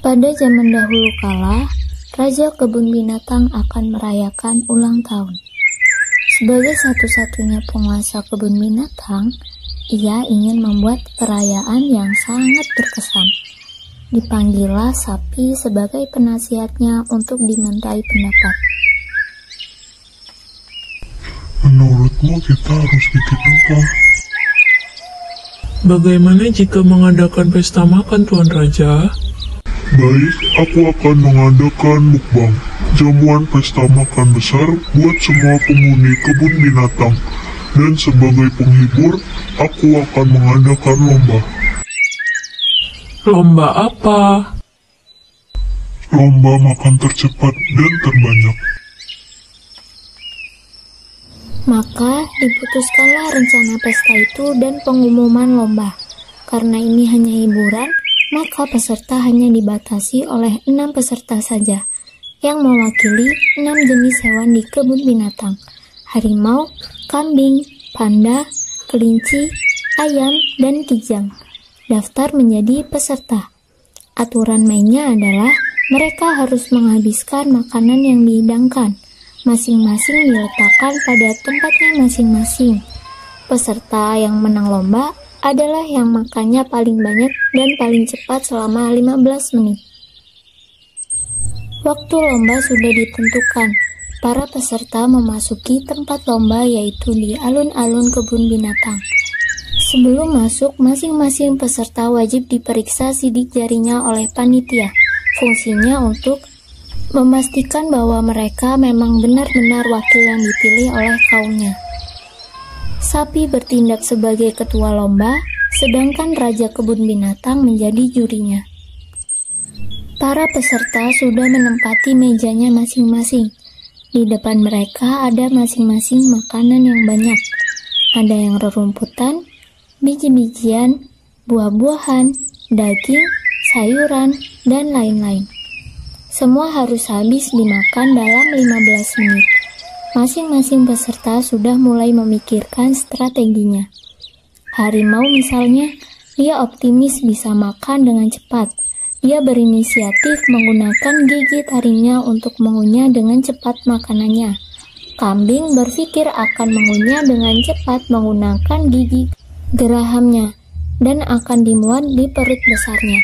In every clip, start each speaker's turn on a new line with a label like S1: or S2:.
S1: Pada zaman dahulu kala, Raja Kebun Binatang akan merayakan ulang tahun. Sebagai satu-satunya penguasa kebun binatang, ia ingin membuat perayaan yang sangat berkesan. Dipanggillah sapi sebagai penasihatnya untuk dimintai pendapat.
S2: Menurutmu kita harus bikin apa?
S3: Bagaimana jika mengadakan pesta makan, Tuan Raja?
S2: Baik, aku akan mengadakan mukbang, jamuan pesta makan besar buat semua penghuni kebun binatang. Dan sebagai penghibur, aku akan mengadakan lomba.
S3: Lomba apa?
S2: Lomba makan tercepat dan terbanyak.
S1: Maka diputuskanlah rencana pesta itu dan pengumuman lomba. Karena ini hanya hiburan, maka peserta hanya dibatasi oleh 6 peserta saja, yang mewakili 6 jenis hewan di kebun binatang: harimau, kambing, panda, kelinci, ayam, dan kijang. Daftar menjadi peserta. Aturan mainnya adalah mereka harus menghabiskan makanan yang dihidangkan. Masing-masing diletakkan pada tempatnya masing-masing. Peserta yang menang lomba adalah yang makannya paling banyak dan paling cepat selama 15 menit. Waktu lomba sudah ditentukan. Para peserta memasuki tempat lomba, yaitu di alun-alun kebun binatang. Sebelum masuk, masing-masing peserta wajib diperiksa sidik jarinya oleh panitia. Fungsinya untuk memastikan bahwa mereka memang benar-benar wakil yang dipilih oleh kaumnya. Sapi bertindak sebagai ketua lomba, sedangkan Raja Kebun Binatang menjadi jurinya. Para peserta sudah menempati mejanya masing-masing. Di depan mereka ada masing-masing makanan yang banyak. Ada yang rerumputan, biji-bijian, buah-buahan, daging, sayuran, dan lain-lain. Semua harus habis dimakan dalam 15 menit. Masing-masing peserta sudah mulai memikirkan strateginya. Harimau misalnya, dia optimis bisa makan dengan cepat. Dia berinisiatif menggunakan gigi taringnya untuk mengunyah dengan cepat makanannya. Kambing berpikir akan mengunyah dengan cepat menggunakan gigi gerahamnya dan akan dimuat di perut besarnya.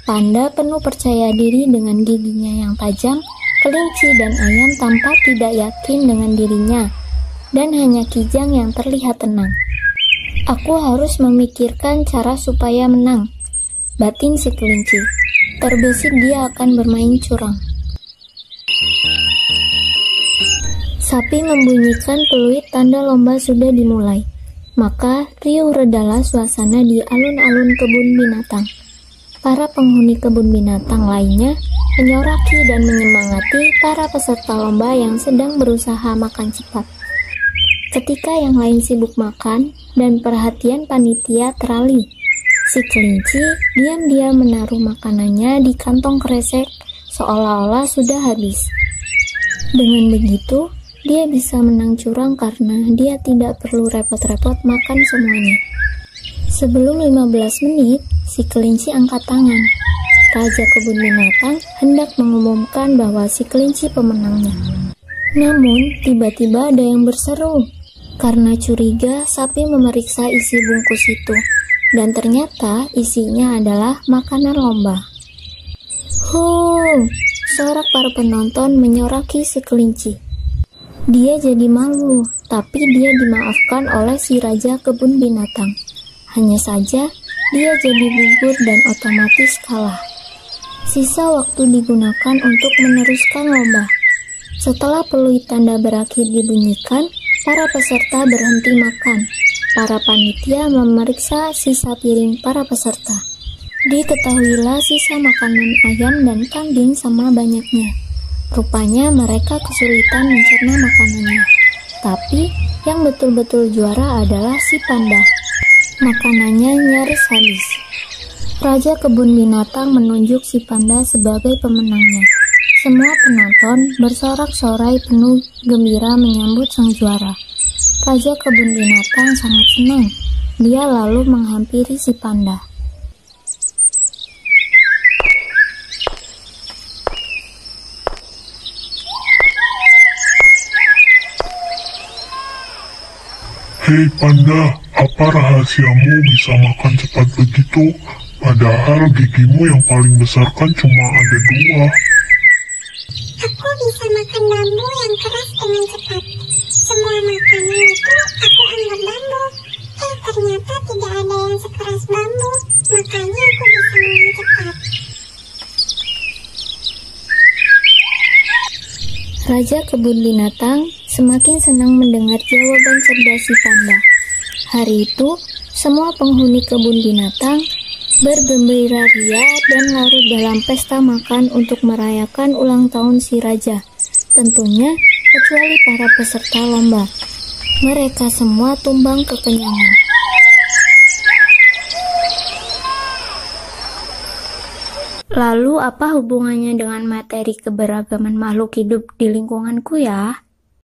S1: Panda penuh percaya diri dengan giginya yang tajam. Kelinci dan ayam tampak tidak yakin dengan dirinya, dan hanya kijang yang terlihat tenang. Aku harus memikirkan cara supaya menang, batin si kelinci. Terbesit dia akan bermain curang. Sapi membunyikan peluit tanda lomba sudah dimulai. Maka riuh redalah suasana di alun-alun kebun binatang. Para penghuni kebun binatang lainnya menyoraki dan menyemangati para peserta lomba yang sedang berusaha makan cepat. Ketika yang lain sibuk makan dan perhatian panitia teralih, si kelinci diam-diam menaruh makanannya di kantong kresek seolah-olah sudah habis. Dengan begitu, dia bisa menang curang karena dia tidak perlu repot-repot makan semuanya. Sebelum 15 menit, si kelinci angkat tangan. Raja Kebun Binatang hendak mengumumkan bahwa si kelinci pemenangnya. Namun, tiba-tiba ada yang berseru. Karena curiga, sapi memeriksa isi bungkus itu. Dan ternyata isinya adalah makanan lomba. Sorak para penonton menyoraki si kelinci. Dia jadi malu, tapi dia dimaafkan oleh si Raja Kebun Binatang. Hanya saja, dia jadi gugur dan otomatis kalah. Sisa waktu digunakan untuk meneruskan lomba. Setelah peluit tanda berakhir dibunyikan, para peserta berhenti makan. Para panitia memeriksa sisa piring para peserta. Diketahuilah sisa makanan ayam dan kambing sama banyaknya. Rupanya mereka kesulitan mencerna makanannya. Tapi yang betul-betul juara adalah si panda. Makanannya nyaris habis. Raja Kebun Binatang menunjuk si panda sebagai pemenangnya. Semua penonton bersorak-sorai penuh gembira menyambut sang juara. Raja Kebun Binatang sangat senang. Dia lalu menghampiri si panda.
S2: Hei panda, apa rahasiamu bisa makan cepat begitu? Padahal gigimu yang paling besar kan cuma ada 2.
S4: Aku bisa makan bambu yang keras dengan cepat. Semua makanan itu aku anggap bambu. Ternyata tidak ada yang sekeras bambu. Makanya aku bisa makan cepat.
S1: Raja kebun binatang semakin senang mendengar jawaban cerdas si panda. Hari itu, semua penghuni kebun binatang bergembira ria dan larut dalam pesta makan untuk merayakan ulang tahun si raja. Tentunya, kecuali para peserta lomba. Mereka semua tumbang kekenyangan. Lalu apa hubungannya dengan materi keberagaman makhluk hidup di lingkunganku ya?